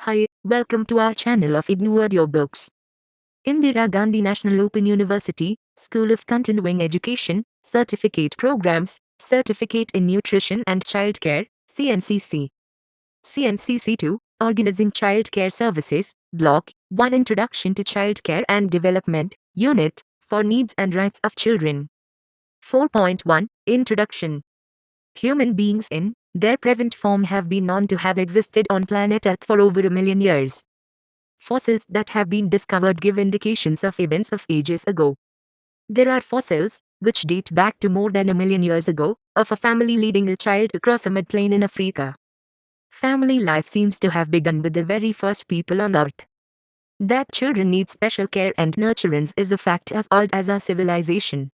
Hi, welcome to our channel of IGNOU Audiobooks. Indira Gandhi National Open University, School of Continuing Education, Certificate Programs, Certificate in Nutrition and Childcare, CNCC. CNCC-2, Organizing Childcare Services, BLOCK-1 Introduction to Childcare and Development, Unit-4 Needs and Rights of Children. 4.1, Introduction. Human beings in their present form have been known to have existed on planet Earth for over a million years. Fossils that have been discovered give indications of events of ages ago. There are fossils, which date back to more than a million years ago, of a family leading a child across a mid-plain in Africa. Family life seems to have begun with the very first people on Earth. That children need special care and nurturance is a fact as old as our civilization.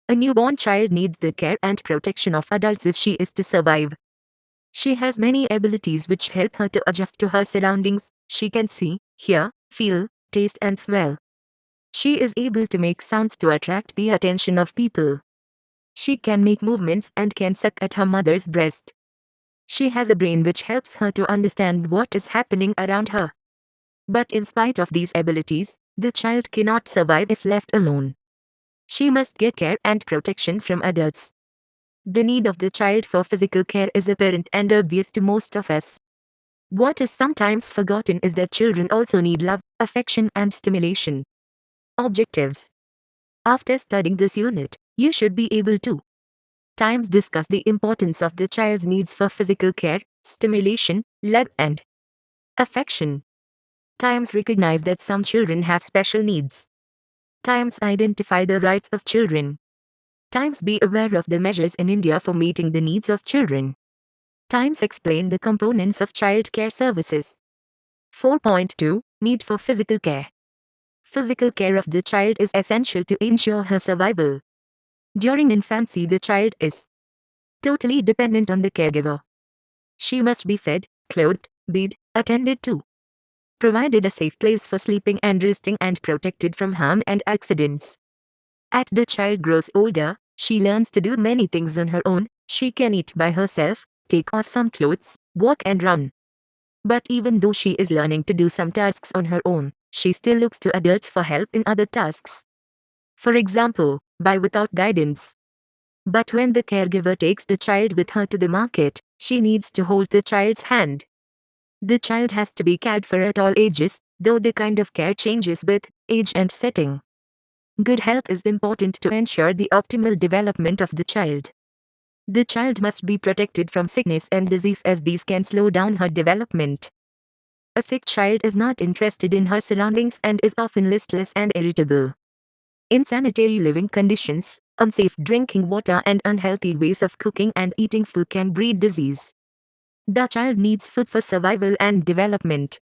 A newborn child needs the care and protection of adults if she is to survive. She has many abilities which help her to adjust to her surroundings. She can see, hear, feel, taste and smell. She is able to make sounds to attract the attention of people. She can make movements and can suck at her mother's breast. She has a brain which helps her to understand what is happening around her. But in spite of these abilities, the child cannot survive if left alone. She must get care and protection from adults. The need of the child for physical care is apparent and obvious to most of us. What is sometimes forgotten is that children also need love, affection and stimulation. Objectives. After studying this unit, you should be able to times discuss the importance of the child's needs for physical care, stimulation, love and affection. Times recognize that some children have special needs. Times identify the rights of children. Times be aware of the measures in India for meeting the needs of children. Times explain the components of child care services. 4.2 Need for physical care. Physical care of the child is essential to ensure her survival. During infancy, the child is totally dependent on the caregiver. She must be fed, clothed, bathed, attended to, provided a safe place for sleeping and resting, and protected from harm and accidents. As the child grows older, she learns to do many things on her own. She can eat by herself, take off some clothes, walk and run. But even though she is learning to do some tasks on her own, she still looks to adults for help in other tasks. For example, by without guidance. But when the caregiver takes the child with her to the market, she needs to hold the child's hand. The child has to be cared for at all ages, though the kind of care changes with age and setting. Good health is important to ensure the optimal development of the child. The child must be protected from sickness and disease, as these can slow down her development. A sick child is not interested in her surroundings and is often listless and irritable. Insanitary living conditions, unsafe drinking water and unhealthy ways of cooking and eating food can breed disease. The child needs food for survival and development.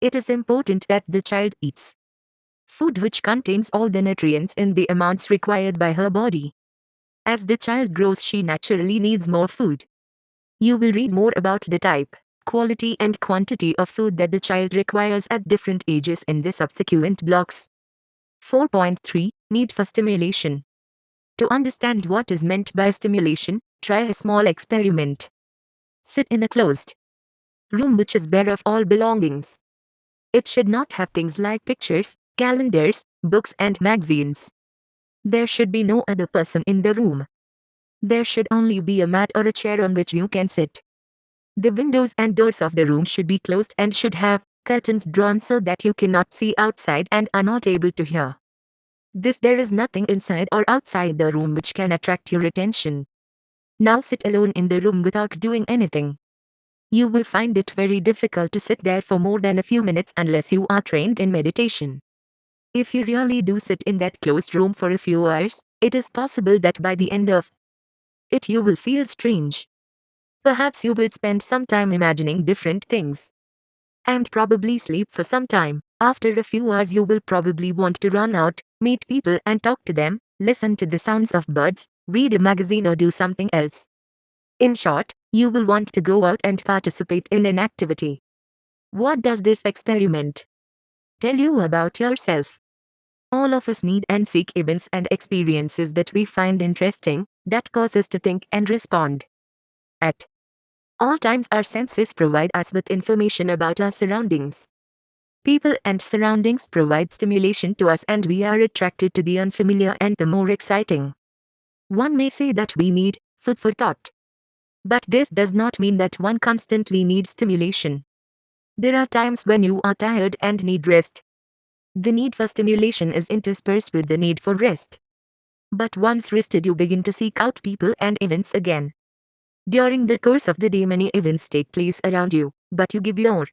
It is important that the child eats food which contains all the nutrients in the amounts required by her body. As the child grows, she naturally needs more food. You will read more about the type, quality and quantity of food that the child requires at different ages in the subsequent blocks. 4.3 Need for stimulation. To understand what is meant by stimulation, try a small experiment. Sit in a closed room which is bare of all belongings. It should not have things like pictures, calendars, books and magazines. There should be no other person in the room. There should only be a mat or a chair on which you can sit. The windows and doors of the room should be closed and should have curtains drawn so that you cannot see outside and are not able to hear. There is nothing inside or outside the room which can attract your attention. Now sit alone in the room without doing anything. You will find it very difficult to sit there for more than a few minutes unless you are trained in meditation. If you really do sit in that closed room for a few hours, it is possible that by the end of it you will feel strange. Perhaps you will spend some time imagining different things. And probably sleep for some time. After a few hours you will probably want to run out, meet people and talk to them, listen to the sounds of birds, read a magazine or do something else. In short, you will want to go out and participate in an activity. What does this experiment tell you about yourself? All of us need and seek events and experiences that we find interesting, that cause us to think and respond. At All times our senses provide us with information about our surroundings. People and surroundings provide stimulation to us and we are attracted to the unfamiliar and the more exciting. One may say that we need food for thought. But this does not mean that one constantly needs stimulation. There are times when you are tired and need rest. The need for stimulation is interspersed with the need for rest. But once rested, you begin to seek out people and events again. During the course of the day, many events take place around you, but you give your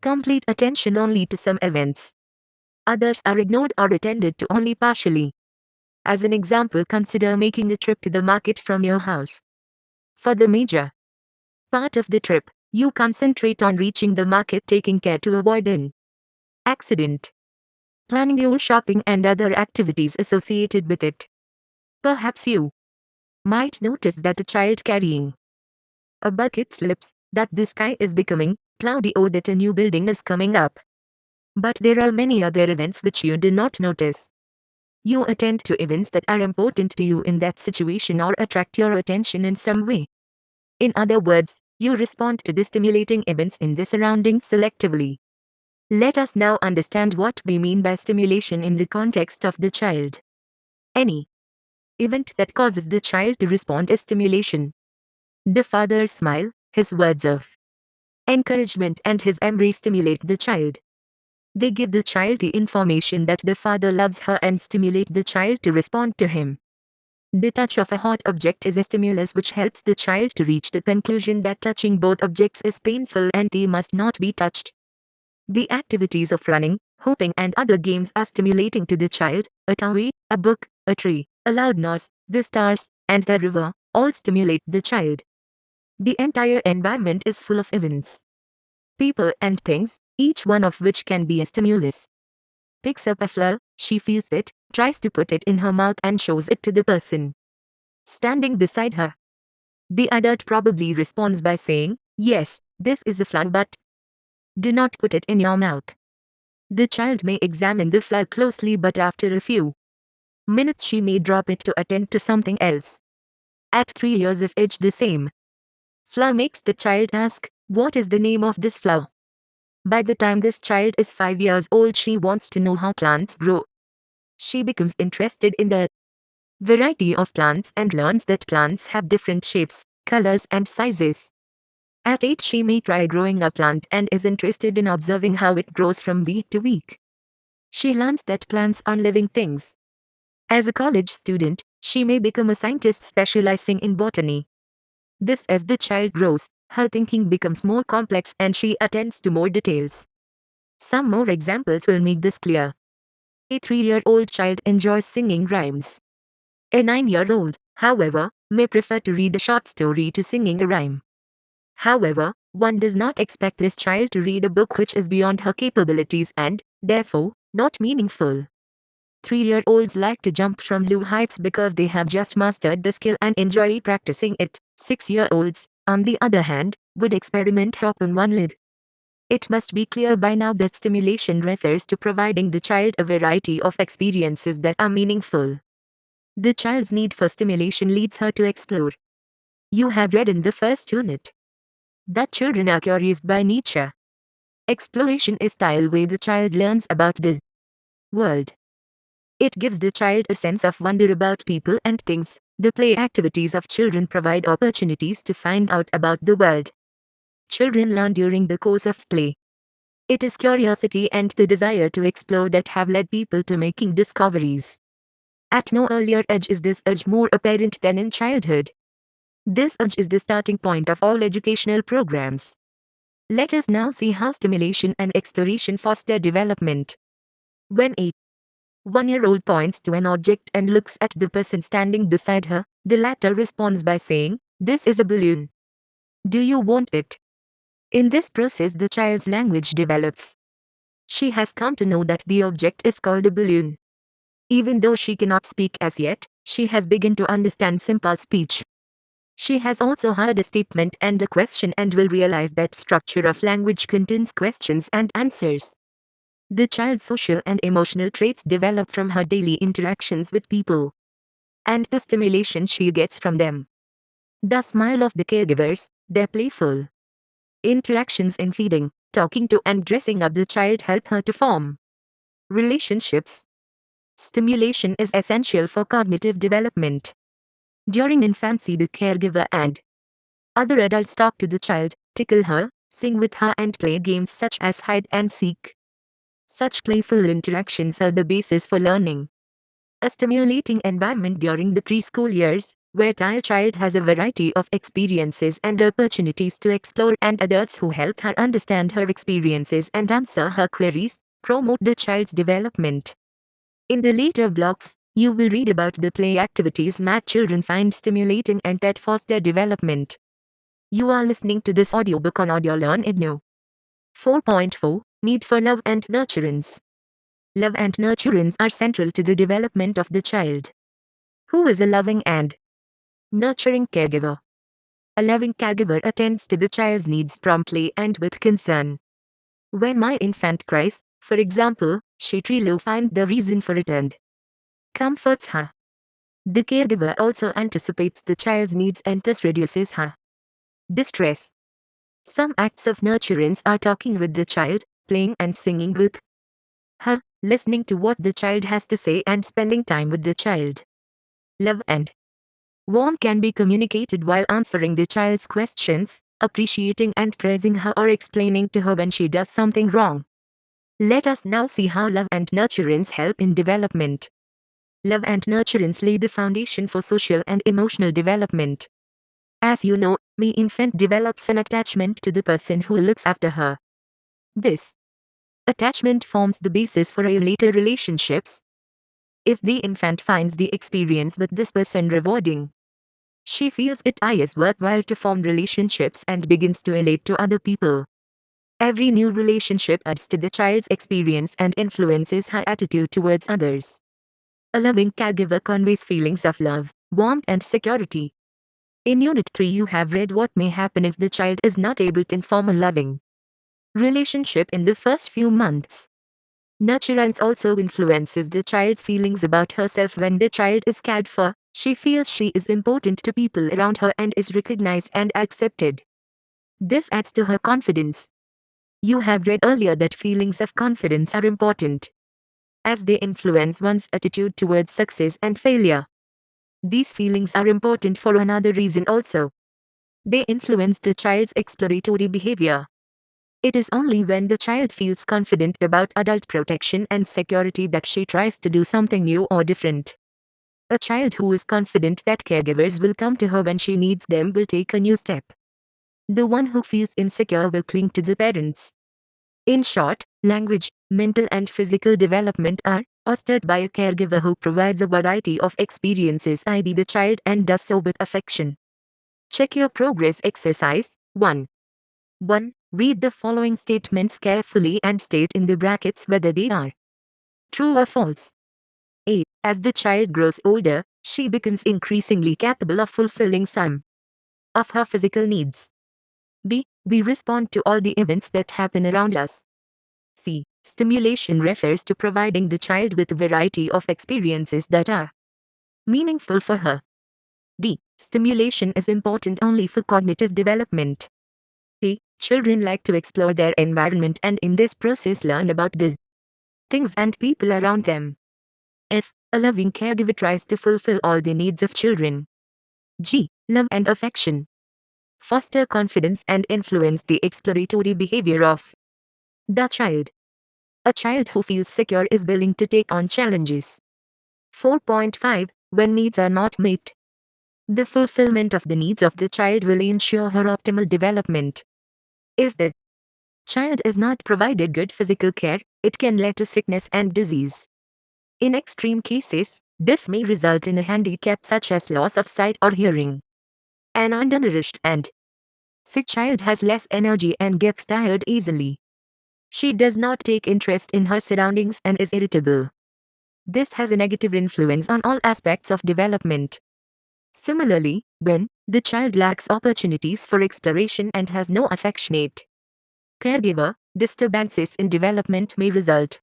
complete attention only to some events. Others are ignored or attended to only partially. As an example, consider making a trip to the market from your house. For the major part of the trip, you concentrate on reaching the market, taking care to avoid an accident, planning your shopping and other activities associated with it. Perhaps you might notice that a child carrying a bucket slips, that the sky is becoming cloudy, or that a new building is coming up. But there are many other events which you do not notice. You attend to events that are important to you in that situation or attract your attention in some way. In other words, you respond to the stimulating events in the surroundings selectively. Let us now understand what we mean by stimulation in the context of the child. Any event that causes the child to respond is stimulation. The father's smile, his words of encouragement, and his embrace stimulate the child. They give the child the information that the father loves her and stimulate the child to respond to him. The touch of a hot object is a stimulus which helps the child to reach the conclusion that touching both objects is painful and they must not be touched. The activities of running, hopping, and other games are stimulating to the child. A toy, a book, a tree, a loud noise, the stars, and the river all stimulate the child. The entire environment is full of events, people and things, each one of which can be a stimulus. Picks up a flower, she feels it, tries to put it in her mouth and shows it to the person standing beside her. The adult probably responds by saying, "Yes, this is a flower, but do not put it in your mouth." The child may examine the flower closely, but after a few minutes she may drop it to attend to something else. At 3 years of age, the same flower makes the child ask, "What is the name of this flower?" By the time this child is 5 years old, she wants to know how plants grow. She becomes interested in the variety of plants and learns that plants have different shapes, colors, and sizes. At 8, she may try growing a plant and is interested in observing how it grows from week to week. She learns that plants are living things. As a college student, she may become a scientist specializing in botany. As the child grows, her thinking becomes more complex and she attends to more details. Some more examples will make this clear. A 3-year-old child enjoys singing rhymes. A 9-year-old, however, may prefer to read a short story to singing a rhyme. However, one does not expect this child to read a book which is beyond her capabilities and, therefore, not meaningful. 3-year-olds like to jump from low heights because they have just mastered the skill and enjoy practicing it. 6-year-olds, on the other hand, would experiment hop on one leg. It must be clear by now that stimulation refers to providing the child a variety of experiences that are meaningful. The child's need for stimulation leads her to explore. You have read in the first unit that children are curious by nature. Exploration is the style way the child learns about the world. It gives the child a sense of wonder about people and things. The play activities of children provide opportunities to find out about the world. Children learn during the course of play. It is curiosity and the desire to explore that have led people to making discoveries. At no earlier age is this urge more apparent than in childhood. This urge is the starting point of all educational programs. Let us now see how stimulation and exploration foster development. When a 1-year-old points to an object and looks at the person standing beside her, the latter responds by saying, "This is a balloon. Do you want it?" In this process, the child's language develops. She has come to know that the object is called a balloon. Even though she cannot speak as yet, she has begun to understand simple speech. She has also heard a statement and a question and will realize that structure of language contains questions and answers. The child's social and emotional traits develop from her daily interactions with people and the stimulation she gets from them. The smile of the caregivers, Their playful interactions in feeding, talking to, and dressing up the child help her to form relationships. Stimulation is essential for cognitive development. During infancy, the caregiver and other adults talk to the child, tickle her, sing with her, and play games such as hide and seek. Such playful interactions are the basis for learning. A stimulating environment during the preschool years, where the child has a variety of experiences and opportunities to explore, and adults who help her understand her experiences and answer her queries, promote the child's development. In the later blocks, you will read about the play activities that children find stimulating and that foster development. You are listening to this audiobook on Audio Learn IGNOU. 4.4 Need for Love and Nurturance. Love and nurturance are central to the development of the child. Who is a loving and nurturing caregiver? A loving caregiver attends to the child's needs promptly and with concern. When my infant cries, for example, she tries to find the reason for it and comforts her. The caregiver also anticipates the child's needs and thus reduces her distress. Some acts of nurturance are talking with the child, playing and singing with her, listening to what the child has to say, and spending time with the child. Love and warmth can be communicated while answering the child's questions, appreciating and praising her, or explaining to her when she does something wrong. Let us now see how love and nurturance help in development. Love and nurturance lay the foundation for social and emotional development. As you know, the infant develops an attachment to the person who looks after her. This attachment forms the basis for a later relationships. If the infant finds the experience with this person rewarding, she feels it is worthwhile to form relationships and begins to relate to other people. Every new relationship adds to the child's experience and influences her attitude towards others. A loving caregiver conveys feelings of love, warmth, and security. In Unit 3, you have read what may happen if the child is not able to form a loving relationship in the first few months. Nurturance also influences the child's feelings about herself. When the child is cared for, she feels she is important to people around her and is recognized and accepted. This adds to her confidence. You have read earlier that feelings of confidence are important, as they influence one's attitude towards success and failure. These feelings are important for another reason also. They influence the child's exploratory behavior. It is only when the child feels confident about adult protection and security that she tries to do something new or different. A child who is confident that caregivers will come to her when she needs them will take a new step. The one who feels insecure will cling to the parents. In short, language, mental and physical development are fostered by a caregiver who provides a variety of experiences to the child and does so with affection. Check your progress exercise 1. 1. Read the following statements carefully and state in the brackets whether they are true or false. A. As the child grows older, she becomes increasingly capable of fulfilling some of her physical needs. B. We respond to all the events that happen around us. C. Stimulation refers to providing the child with a variety of experiences that are meaningful for her. D. Stimulation is important only for cognitive development. E. Children like to explore their environment and in this process learn about the things and people around them. F. A loving caregiver tries to fulfill all the needs of children. G. Love and affection foster confidence and influence the exploratory behavior of the child. A child who feels secure is willing to take on challenges. 4.5 When needs are not met, the fulfillment of the needs of the child will ensure her optimal development. If the child is not provided good physical care, it can lead to sickness and disease. In extreme cases, this may result in a handicap such as loss of sight or hearing. An undernourished and sick child has less energy and gets tired easily. She does not take interest in her surroundings and is irritable. This has a negative influence on all aspects of development. Similarly, when the child lacks opportunities for exploration and has no affectionate caregiver, disturbances in development may result.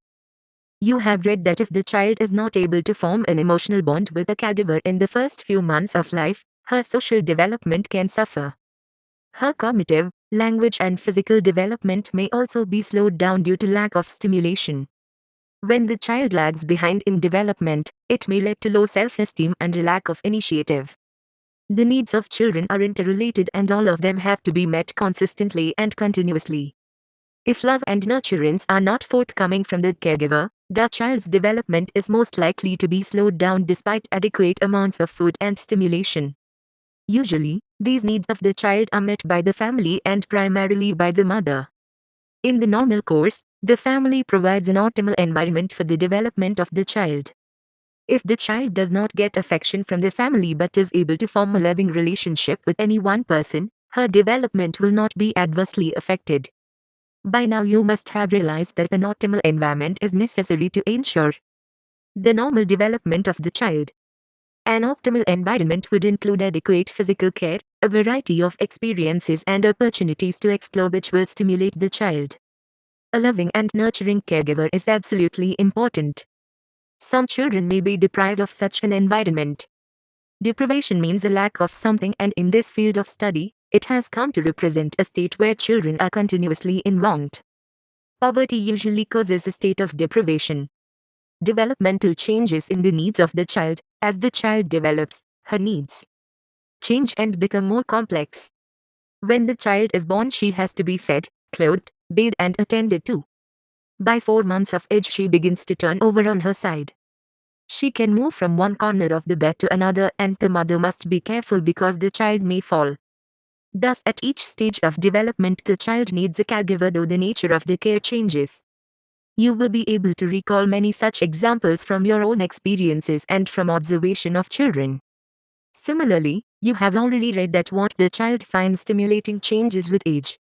You have read that if the child is not able to form an emotional bond with a caregiver in the first few months of life, her social development can suffer. Her cognitive, language and physical development may also be slowed down due to lack of stimulation. When the child lags behind in development, it may lead to low self-esteem and a lack of initiative. The needs of children are interrelated and all of them have to be met consistently and continuously. If love and nurturance are not forthcoming from the caregiver, the child's development is most likely to be slowed down despite adequate amounts of food and stimulation. Usually, these needs of the child are met by the family and primarily by the mother. In the normal course, the family provides an optimal environment for the development of the child. If the child does not get affection from the family but is able to form a loving relationship with any one person, her development will not be adversely affected. By now you must have realized that an optimal environment is necessary to ensure the normal development of the child. An optimal environment would include adequate physical care, a variety of experiences and opportunities to explore which will stimulate the child. A loving and nurturing caregiver is absolutely important. Some children may be deprived of such an environment. Deprivation means a lack of something, and in this field of study, it has come to represent a state where children are continuously in want. Poverty usually causes a state of deprivation. Developmental changes in the needs of the child. As the child develops, her needs change and become more complex. When the child is born, she has to be fed, clothed, bathed and attended to. By 4 months of age she begins to turn over on her side. She can move from one corner of the bed to another and the mother must be careful because the child may fall. Thus at each stage of development the child needs a caregiver, though the nature of the care changes. You will be able to recall many such examples from your own experiences and from observation of children. Similarly, you have already read that what the child finds stimulating changes with age.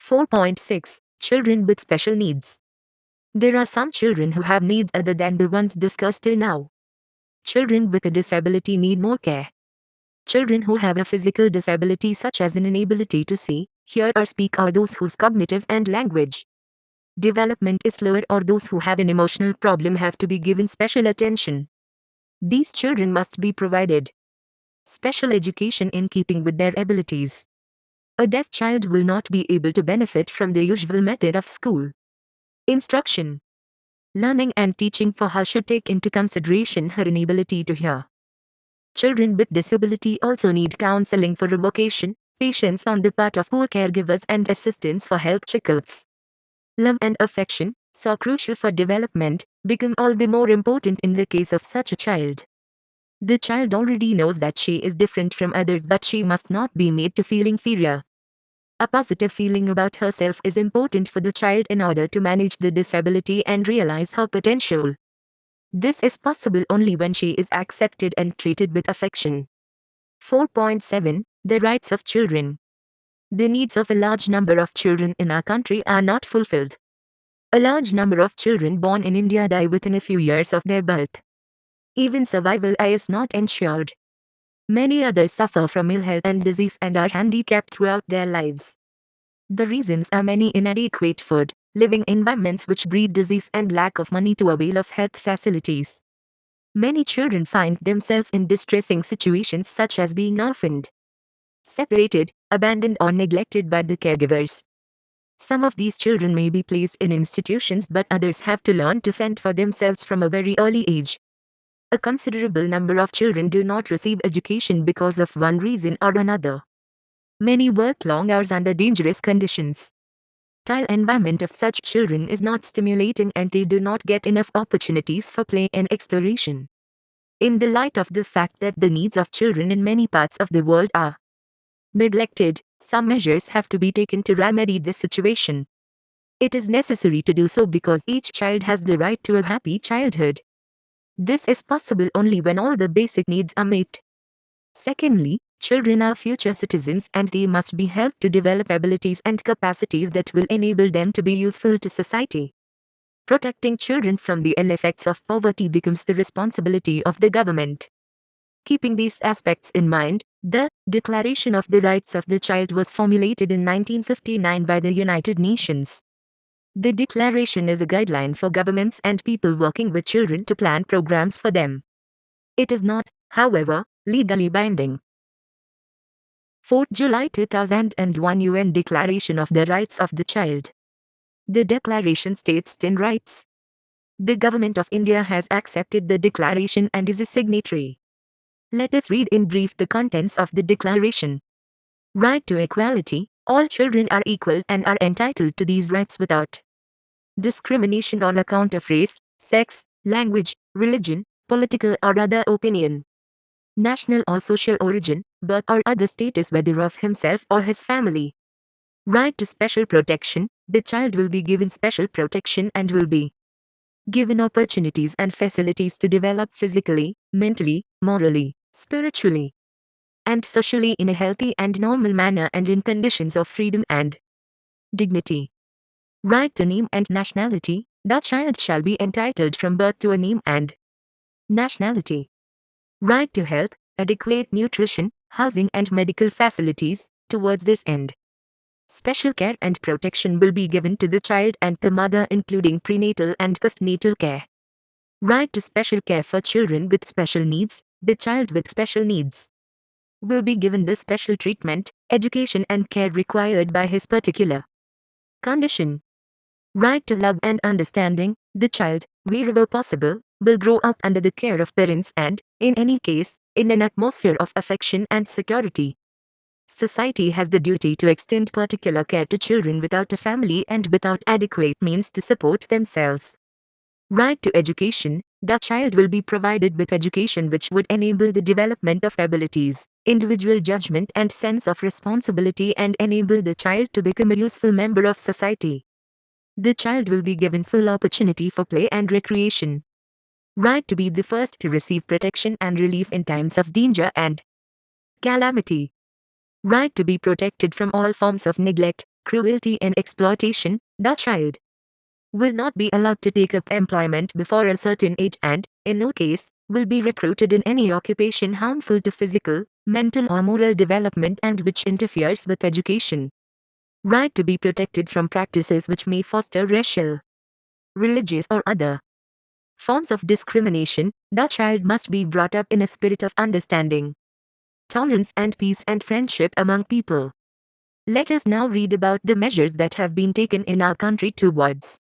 4.6 Children with special needs. There are some children who have needs other than the ones discussed till now. Children with a disability need more care. Children who have a physical disability such as an inability to see, hear or speak are those whose cognitive and language development is slower, or those who have an emotional problem have to be given special attention. These children must be provided special education in keeping with their abilities. A deaf child will not be able to benefit from the usual method of school instruction. Learning and teaching for her should take into consideration her inability to hear. Children with disability also need counseling for revocation, patience on the part of poor caregivers and assistance for health checkups. Love and affection, so crucial for development, become all the more important in the case of such a child. The child already knows that she is different from others, but she must not be made to feel inferior. A positive feeling about herself is important for the child in order to manage the disability and realize her potential. This is possible only when she is accepted and treated with affection. 4.7 The rights of children. The needs of a large number of children in our country are not fulfilled. A large number of children born in India die within a few years of their birth. Even survival is not ensured. Many others suffer from ill health and disease and are handicapped throughout their lives. The reasons are many: inadequate food, living environments which breed disease, and lack of money to avail of health facilities. Many children find themselves in distressing situations such as being orphaned, separated, abandoned or neglected by the caregivers. Some of these children may be placed in institutions, but others have to learn to fend for themselves from a very early age. A considerable number of children do not receive education because of one reason or another. Many work long hours under dangerous conditions. Tile environment of such children is not stimulating and they do not get enough opportunities for play and exploration. In the light of the fact that the needs of children in many parts of the world are neglected, some measures have to be taken to remedy this situation. It is necessary to do so because each child has the right to a happy childhood. This is possible only when all the basic needs are met. Secondly, children are future citizens and they must be helped to develop abilities and capacities that will enable them to be useful to society. Protecting children from the ill effects of poverty becomes the responsibility of the government. Keeping these aspects in mind, the Declaration of the Rights of the Child was formulated in 1959 by the United Nations. The declaration is a guideline for governments and people working with children to plan programs for them. It is not, however, legally binding. 4th July 2001 UN Declaration of the Rights of the Child. The declaration states 10 rights. The Government of India has accepted the declaration and is a signatory. Let us read in brief the contents of the declaration. Right to equality. All children are equal and are entitled to these rights without discrimination on account of race, sex, language, religion, political or other opinion, national or social origin, birth or other status whether of himself or his family. Right to special protection. The child will be given special protection and will be given opportunities and facilities to develop physically, mentally, morally, spiritually, and socially in a healthy and normal manner and in conditions of freedom and dignity. Right to name and nationality. The child shall be entitled from birth to a name and nationality. Right to health, adequate nutrition, housing and medical facilities. Towards this end, special care and protection will be given to the child and the mother including prenatal and postnatal care. Right to special care for children with special needs. The child with special needs will be given the special treatment, education and care required by his particular condition. Right to love and understanding. The child, wherever possible, will grow up under the care of parents and, in any case, in an atmosphere of affection and security. Society has the duty to extend particular care to children without a family and without adequate means to support themselves. Right to education. The child will be provided with education which would enable the development of abilities, individual judgment and sense of responsibility and enable the child to become a useful member of society. The child will be given full opportunity for play and recreation. Right to be the first to receive protection and relief in times of danger and calamity. Right to be protected from all forms of neglect, cruelty and exploitation. The child will not be allowed to take up employment before a certain age and, in no case, will be recruited in any occupation harmful to physical, mental or moral development and which interferes with education. Right to be protected from practices which may foster racial, religious or other forms of discrimination. The child must be brought up in a spirit of understanding, tolerance and peace and friendship among people. Let us now read about the measures that have been taken in our country towards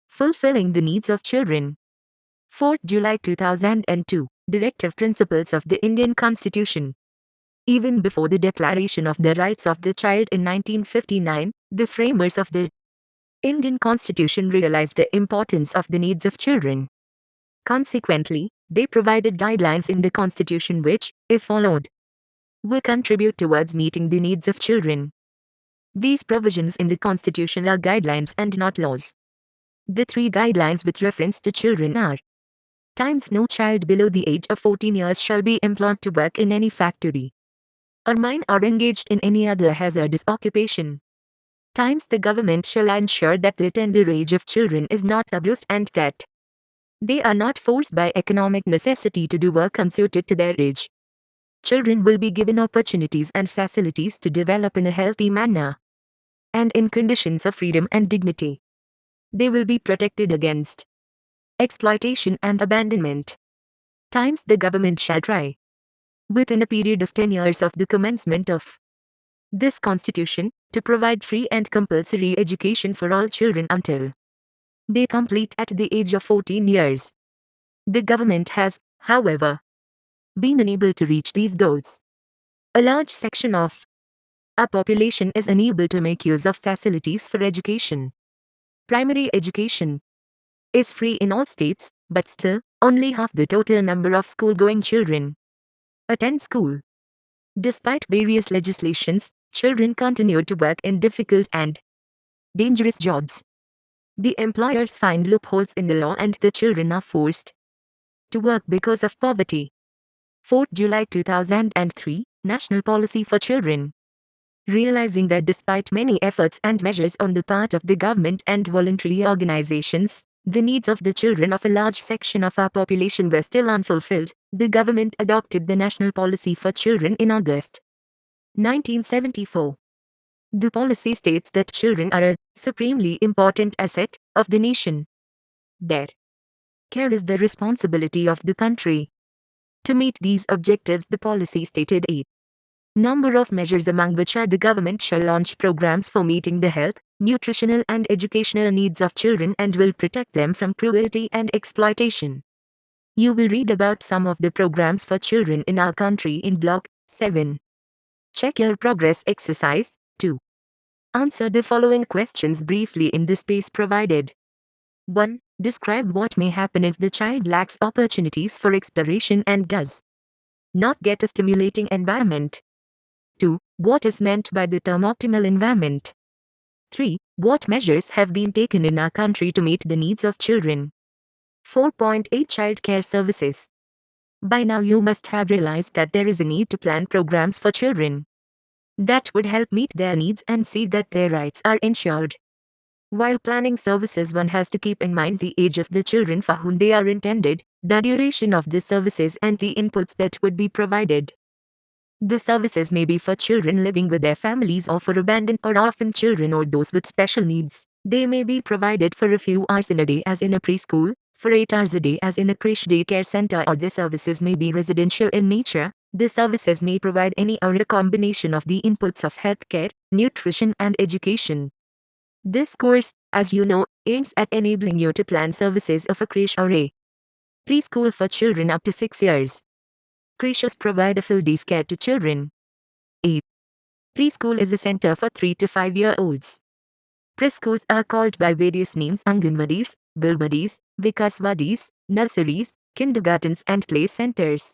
fulfilling the needs of children. 4th July 2002, Directive Principles of the Indian Constitution. Even before the Declaration of the Rights of the Child in 1959, the framers of the Indian Constitution realized the importance of the needs of children. Consequently, they provided guidelines in the Constitution which, if followed, will contribute towards meeting the needs of children. These provisions in the Constitution are guidelines and not laws. The three guidelines with reference to children are: times no child below the age of 14 years shall be employed to work in any factory or mine or engaged in any other hazardous occupation. Times the government shall ensure that the tender age of children is not abused and that they are not forced by economic necessity to do work unsuited to their age. Children will be given opportunities and facilities to develop in a healthy manner and in conditions of freedom and dignity. They will be protected against exploitation and abandonment. Times the government shall try, within a period of 10 years of the commencement of this Constitution, to provide free and compulsory education for all children until they complete at the age of 14 years. The government has, however, been unable to reach these goals. A large section of our population is unable to make use of facilities for education. Primary education is free in all states, but still, only half the total number of school-going children attend school. Despite various legislations, children continue to work in difficult and dangerous jobs. The employers find loopholes in the law and the children are forced to work because of poverty. 4th July 2003, National Policy for Children. Realizing that despite many efforts and measures on the part of the government and voluntary organizations, the needs of the children of a large section of our population were still unfulfilled, the government adopted the National Policy for Children in August 1974. The policy states that children are a supremely important asset of the nation. Their care is the responsibility of the country. To meet these objectives, the policy stated 8 Number of measures, among which are the government shall launch programs for meeting the health, nutritional and educational needs of children and will protect them from cruelty and exploitation. You will read about some of the programs for children in our country in Block 7. Check your progress exercise 2. Answer the following questions briefly in the space provided. 1. Describe what may happen if the child lacks opportunities for exploration and does not get a stimulating environment. 2. What is meant by the term optimal environment? 3. What measures have been taken in our country to meet the needs of children? 4.8 Child care services. By now you must have realized that there is a need to plan programs for children that would help meet their needs and see that their rights are ensured. While planning services, one has to keep in mind the age of the children for whom they are intended, the duration of the services and the inputs that would be provided. The services may be for children living with their families or for abandoned or orphan children or those with special needs. They may be provided for a few hours in a day as in a preschool, for 8 hours a day as in a creche daycare center, or the services may be residential in nature. The services may provide any or a combination of the inputs of healthcare, nutrition and education. This course, as you know, aims at enabling you to plan services of a creche or a preschool for children up to 6 years. Creches provide a full day's care to children. A preschool is a center for 3 to 5-year-olds. Preschools are called by various names: Anganwadis, Bilwadis, Vikaswadis, nurseries, kindergartens and play centers.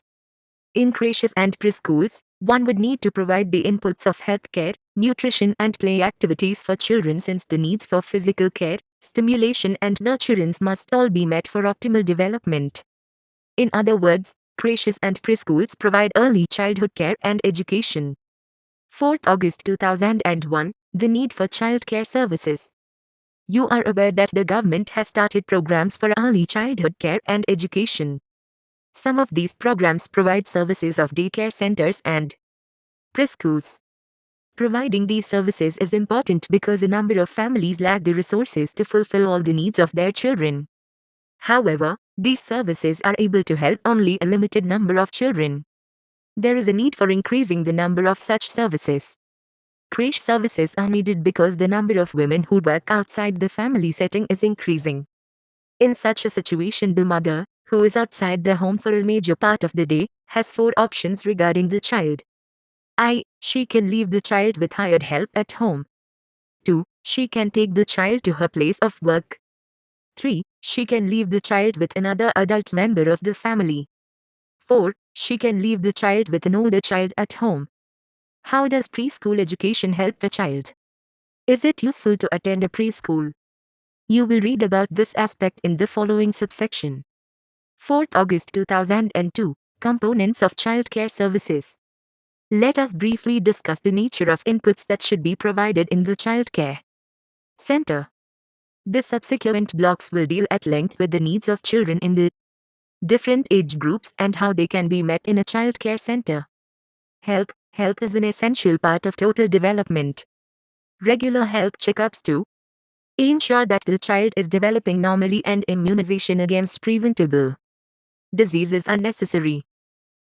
In creches and preschools, one would need to provide the inputs of healthcare, nutrition and play activities for children, since the needs for physical care, stimulation and nurturance must all be met for optimal development. In other words, creches and preschools provide early childhood care and education. 4th August 2001, the need for child care services. You are aware that the government has started programs for early childhood care and education. Some of these programs provide services of daycare centers and preschools. Providing these services is important because a number of families lack the resources to fulfill all the needs of their children. However, these services are able to help only a limited number of children. There is a need for increasing the number of such services. Creche services are needed because the number of women who work outside the family setting is increasing. In such a situation, the mother, who is outside the home for a major part of the day, has 4 options regarding the child. She can leave the child with hired help at home. 2. She can take the child to her place of work. 3. She can leave the child with another adult member of the family. 4. She can leave the child with an older child at home. How does preschool education help a child? Is it useful to attend a preschool? You will read about this aspect in the following subsection. 4th August 2002, Components of Child Care Services. Let us briefly discuss the nature of inputs that should be provided in the child care center. The subsequent blocks will deal at length with the needs of children in the different age groups and how they can be met in a child care center. Health is an essential part of total development. Regular health checkups to ensure that the child is developing normally and immunization against preventable diseases are necessary.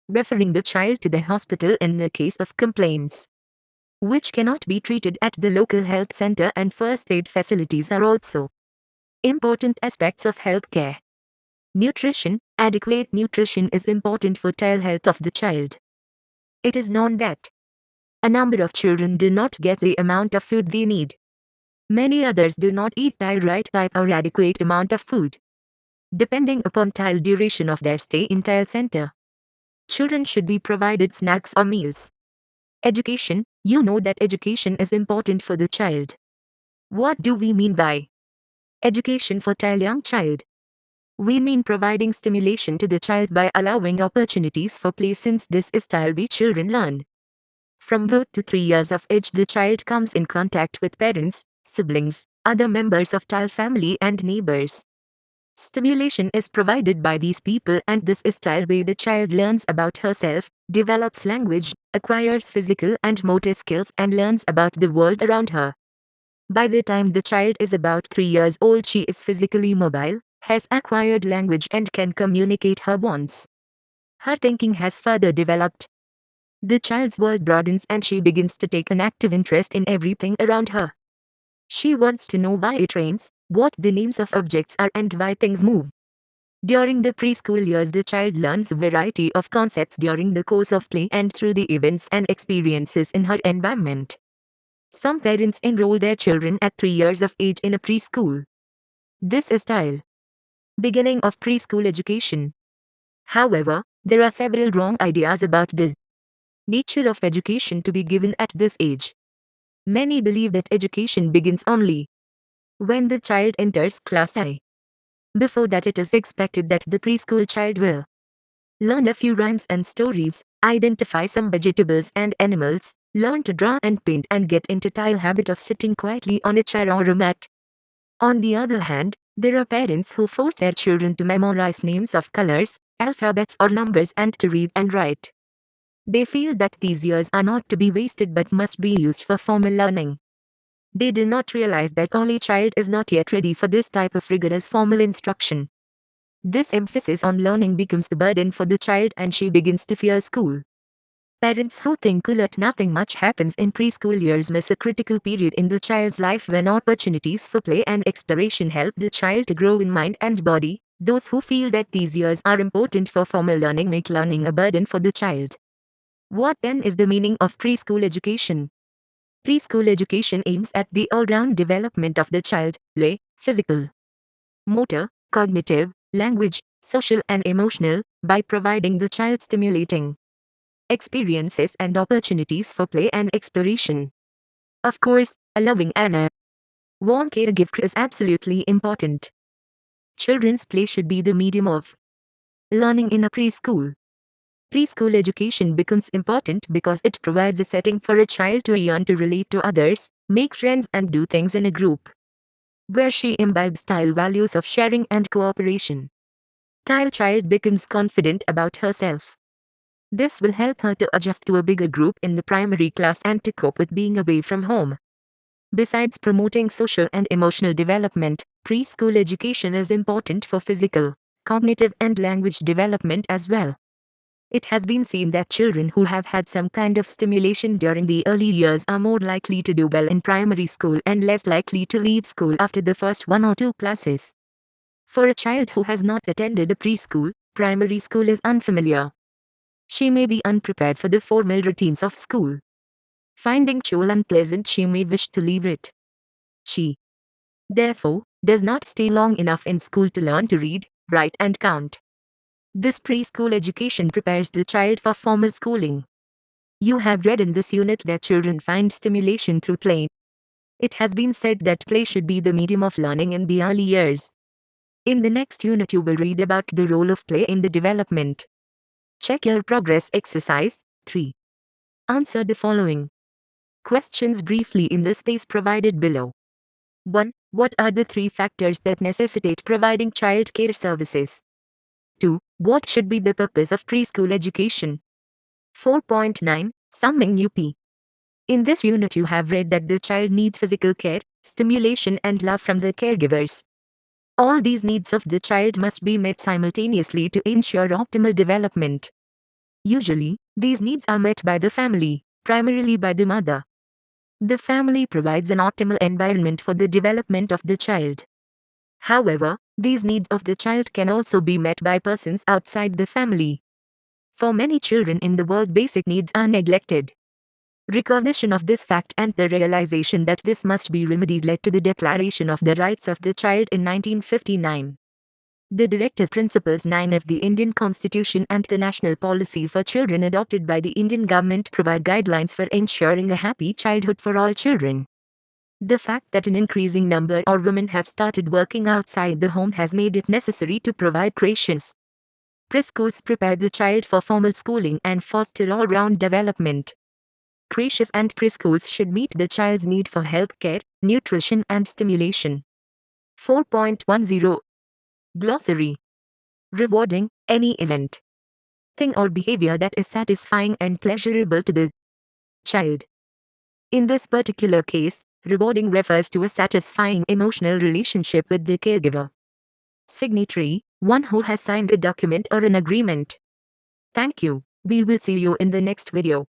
Referring the child to the hospital in the case of complaints which cannot be treated at the local health center, and first aid facilities are also important aspects of health care. Nutrition. Adequate nutrition is important for child health of the child. It is known that a number of children do not get the amount of food they need. Many others do not eat the right type or adequate amount of food. Depending upon child duration of their stay in child center, children should be provided snacks or meals. Education. You know that education is important for the child. What do we mean by education for young child? We mean providing stimulation to the child by allowing opportunities for play, since this is style where children learn. From 0 to 3 years of age, the child comes in contact with parents, siblings, other members of child family and neighbors. Stimulation is provided by these people, and this is style where the child learns about herself, develops language, acquires physical and motor skills and learns about the world around her. By the time the child is about 3 years old, she is physically mobile, has acquired language and can communicate her wants. Her thinking has further developed. The child's world broadens and she begins to take an active interest in everything around her. She wants to know why it rains, what the names of objects are, and why things move. During the preschool years, the child learns a variety of concepts during the course of play and through the events and experiences in her environment. Some parents enroll their children at 3 years of age in a preschool. This is style. Beginning of preschool education. However, there are several wrong ideas about the nature of education to be given at this age. Many believe that education begins only when the child enters class I. Before that, it is expected that the preschool child will learn a few rhymes and stories, identify some vegetables and animals, learn to draw and paint, and get into the habit of sitting quietly on a chair or a mat. On the other hand, there are parents who force their children to memorize names of colors, alphabets or numbers, and to read and write. They feel that these years are not to be wasted but must be used for formal learning. They do not realize that a child is not yet ready for this type of rigorous formal instruction. This emphasis on learning becomes a burden for the child and she begins to fear school. Parents who think that nothing much happens in preschool years miss a critical period in the child's life when opportunities for play and exploration help the child to grow in mind and body. Those who feel that these years are important for formal learning make learning a burden for the child. What then is the meaning of preschool education? Preschool education aims at the all-round development of the child, play, physical, motor, cognitive, language, social and emotional, by providing the child stimulating experiences and opportunities for play and exploration. Of course, a loving and a warm caregiver is absolutely important. Children's play should be the medium of learning in a preschool. Preschool education becomes important because it provides a setting for a child to learn to relate to others, make friends and do things in a group, where she imbibes style values of sharing and cooperation. Tile child becomes confident about herself. This will help her to adjust to a bigger group in the primary class and to cope with being away from home. Besides promoting social and emotional development, preschool education is important for physical, cognitive and language development as well. It has been seen that children who have had some kind of stimulation during the early years are more likely to do well in primary school and less likely to leave school after the first 1 or 2 classes. For a child who has not attended a preschool, primary school is unfamiliar. She may be unprepared for the formal routines of school. Finding school unpleasant, she may wish to leave it. She, therefore, does not stay long enough in school to learn to read, write and count. This preschool education prepares the child for formal schooling. You have read in this unit that children find stimulation through play. It has been said that play should be the medium of learning in the early years. In the next unit you will read about the role of play in the development. Check your progress exercise 3. Answer the following questions briefly in the space provided below. 1. What are the 3 factors that necessitate providing child care services? 2. What should be the purpose of preschool education? 4.9. Summing UP. In this unit you have read that the child needs physical care, stimulation and love from the caregivers. All these needs of the child must be met simultaneously to ensure optimal development. Usually, these needs are met by the family, primarily by the mother. The family provides an optimal environment for the development of the child. However, these needs of the child can also be met by persons outside the family. For many children in the world, basic needs are neglected. Recognition of this fact and the realization that this must be remedied led to the Declaration of the Rights of the Child in 1959. The Directive Principles 9 of the Indian Constitution and the National Policy for Children adopted by the Indian government provide guidelines for ensuring a happy childhood for all children. The fact that an increasing number of women have started working outside the home has made it necessary to provide creches. Preschools prepare the child for formal schooling and foster all-round development. Creches and preschools should meet the child's need for health care, nutrition and stimulation. 4.10 Glossary. Rewarding, any event, thing or behavior that is satisfying and pleasurable to the child. In this particular case, rewarding refers to a satisfying emotional relationship with the caregiver. Signatory, one who has signed a document or an agreement. Thank you. We will see you in the next video.